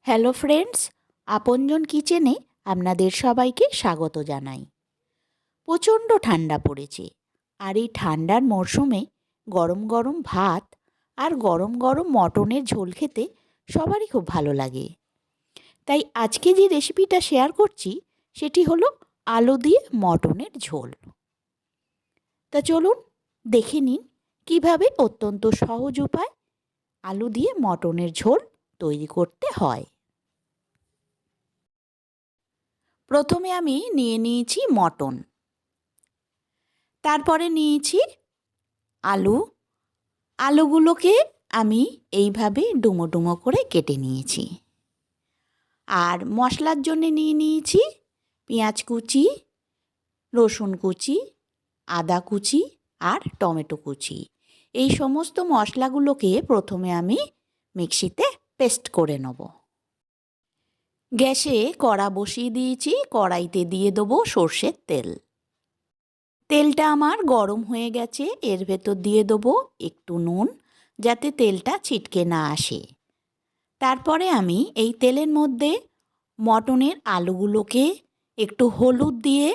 Hello friends, আপনজন কিচেনে আপনাদের সবাইকে স্বাগত জানাই। প্রচণ্ড ঠান্ডা পড়েছে, আর এই ঠান্ডার মরশুমে গরম গরম ভাত আর গরম গরম মটনের ঝোল খেতে সবারই খুব ভালো লাগে। তাই আজকে যে রেসিপিটা শেয়ার করছি সেটি হলো আলু দিয়ে মটনের ঝোল। তা চলুন দেখে নিন কীভাবে অত্যন্ত সহজ উপায় আলু দিয়ে মটনের ঝোল তৈরি করতে হয়। প্রথমে আমি নিয়ে নিয়েছি মটন, তারপরে নিয়েছি আলুগুলোকে আমি এইভাবে ডুমো ডুমো করে কেটে নিয়েছি। আর মশলার জন্য নিয়ে নিয়েছি পেঁয়াজ কুচি, রসুন কুচি, আদা কুচি আর টমেটো কুচি। এই সমস্ত মশলাগুলোকে প্রথমে আমি মিক্সিতে পেস্ট করে নেব। গ্যাসে কড়া বসিয়ে দিয়েছি, কড়াইতে দিয়ে দেবো সর্ষের তেল। তেলটা আমার গরম হয়ে গেছে, এর ভেতর দিয়ে দেবো একটু নুন যাতে তেলটা ছিটকে না আসে। তারপরে আমি এই তেলের মধ্যে মটনের আলুগুলোকে একটু হলুদ দিয়ে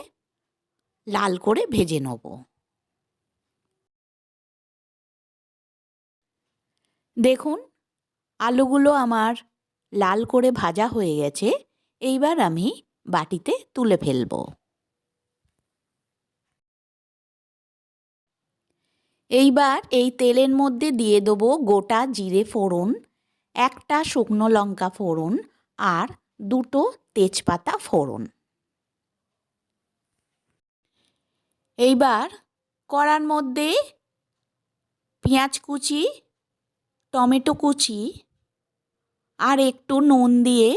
লাল করে ভেজে নেব। দেখুন আলুগুলো আমার লাল করে ভাজা হয়ে গেছে, এইবার আমি বাটিতে তুলে ফেলবো। এইবার এই তেলের মধ্যে দিয়ে দেবো গোটা জিরে ফোড়ন, একটা শুকনো লঙ্কা ফোড়ন আর দুটো তেজপাতা ফোড়ন। এইবার কড়ার মধ্যে পেঁয়াজ কুচি, টমেটো কুচি আর একটু নুন দিয়ে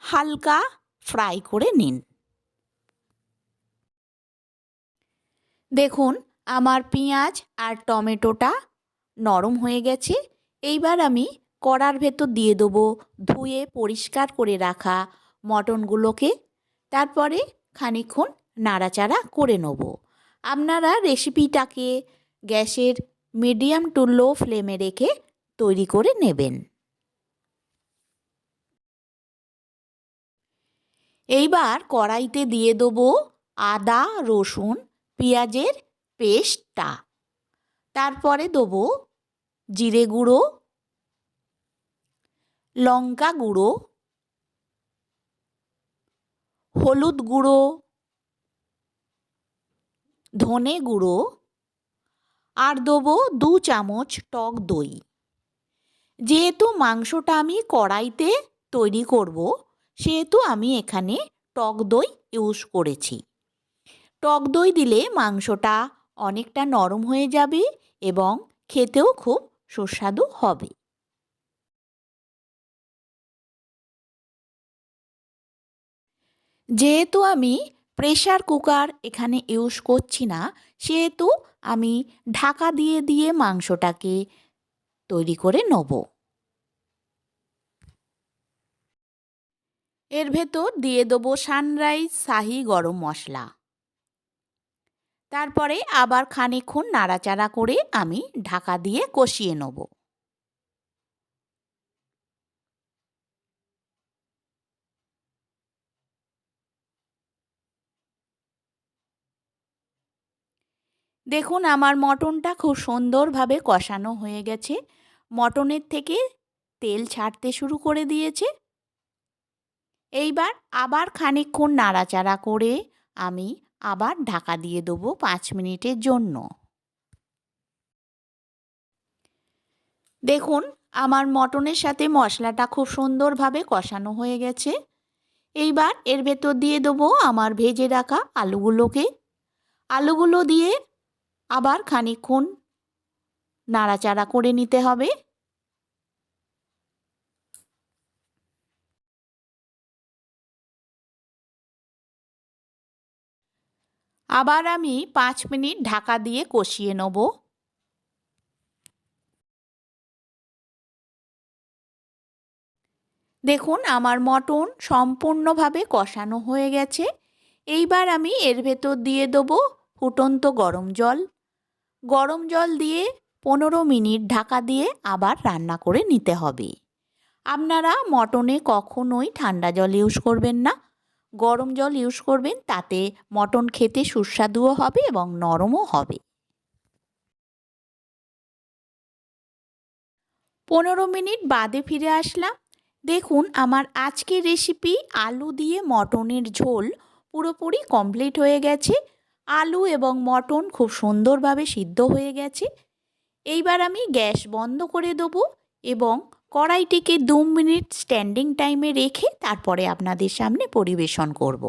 হালকা ফ্রাই করে নিন। দেখুন আমার পেঁয়াজ আর টমেটোটা নরম হয়ে গেছে। এইবার আমি কড়ার ভেতর দিয়ে দেবো ধুয়ে পরিষ্কার করে রাখা মটনগুলোকে, তারপরে খানিকক্ষণ নাড়াচাড়া করে নেব। আপনারা রেসিপিটাকে গ্যাসের মিডিয়াম টু লো ফ্লেমে রেখে তৈরি করে নেবেন। এইবার কড়াইতে দিয়ে দেবো আদা রসুন পেঁয়াজের পেস্টটা, তারপরে দেবো জিরে গুঁড়ো, লঙ্কা গুঁড়ো, হলুদ গুঁড়ো, ধনে গুঁড়ো আর দেবো 2 চামচ টক দই। যেহেতু মাংসটা আমি কড়াইতে তৈরি করব, সেহেতু আমি এখানে টক দই ইউজ করেছি। টক দই দিলে মাংসটা অনেকটা নরম হয়ে যাবে এবং খেতেও খুব সুস্বাদু হবে। যেহেতু আমি প্রেসার কুকার এখানে ইউজ করছি না, সেহেতু আমি ঢাকা দিয়ে দিয়ে মাংসটাকে তৈরি করে নেব। এর ভেতর দিয়ে দেবো সানরাইজ শাহি গরম মশলা। তারপরে আবার খানিকক্ষণ নাড়াচাড়া করে আমি ঢাকা দিয়ে কষিয়ে নেব। দেখুন আমার মটনটা খুব সুন্দরভাবে কষানো হয়ে গেছে, মটনের থেকে তেল ছাড়তে শুরু করে দিয়েছে। এইবার আবার খানিকক্ষণ নাড়াচাড়া করে আমি আবার ঢাকা দিয়ে দেবো 5 মিনিটের জন্য। দেখুন আমার মটনের সাথে মশলাটা খুব সুন্দরভাবে কষানো হয়ে গেছে। এইবার এর ভেতর দিয়ে দেবো আমার ভেজে রাখা আলুগুলো দিয়ে আবার খানিকক্ষণ নাড়াচাড়া করে নিতে হবে। আবার আমি 5 মিনিট ঢাকা দিয়ে কষিয়ে নেব। দেখুন আমার মটন সম্পূর্ণভাবে কষানো হয়ে গেছে। এইবার আমি এর ভেতর দিয়ে দেবো ফুটন্ত গরম জল। গরম জল দিয়ে 15 মিনিট ঢাকা দিয়ে আবার রান্না করে নিতে হবে। আপনারা মটনে কখনোই ঠান্ডা জল ইউজ করবেন না, গরম জল ইউজ করবেন, তাতে মটন খেতে সুস্বাদুও হবে এবং নরমও হবে। 15 মিনিট বাদে ফিরে আসলাম। দেখুন আমার আজকের রেসিপি আলু দিয়ে মটনের ঝোল পুরোপুরি কমপ্লিট হয়ে গেছে। আলু এবং মটন খুব সুন্দরভাবে সিদ্ধ হয়ে গেছে। এইবার আমি গ্যাস বন্ধ করে দেবো এবং কড়াইটিকে 2 মিনিট স্ট্যান্ডিং টাইমে রেখে তারপরে আপনাদের সামনে পরিবেশন করব।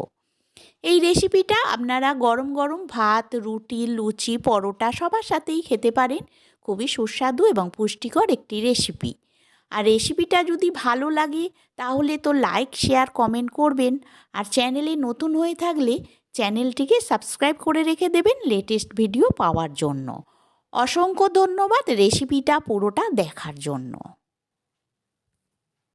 এই রেসিপিটা আপনারা গরম গরম ভাত, রুটি, লুচি, পরোটা সবার সাথেই খেতে পারেন। খুবই সুস্বাদু এবং পুষ্টিকর একটি রেসিপি। আর রেসিপিটা যদি ভালো লাগে তাহলে তো লাইক, শেয়ার, কমেন্ট করবেন। আর চ্যানেলে নতুন হয়ে থাকলে চ্যানেলটিকে সাবস্ক্রাইব করে রেখে দেবেন লেটেস্ট ভিডিও পাওয়ার জন্য। অসংখ্য ধন্যবাদ রেসিপিটা পুরোটা দেখার জন্য।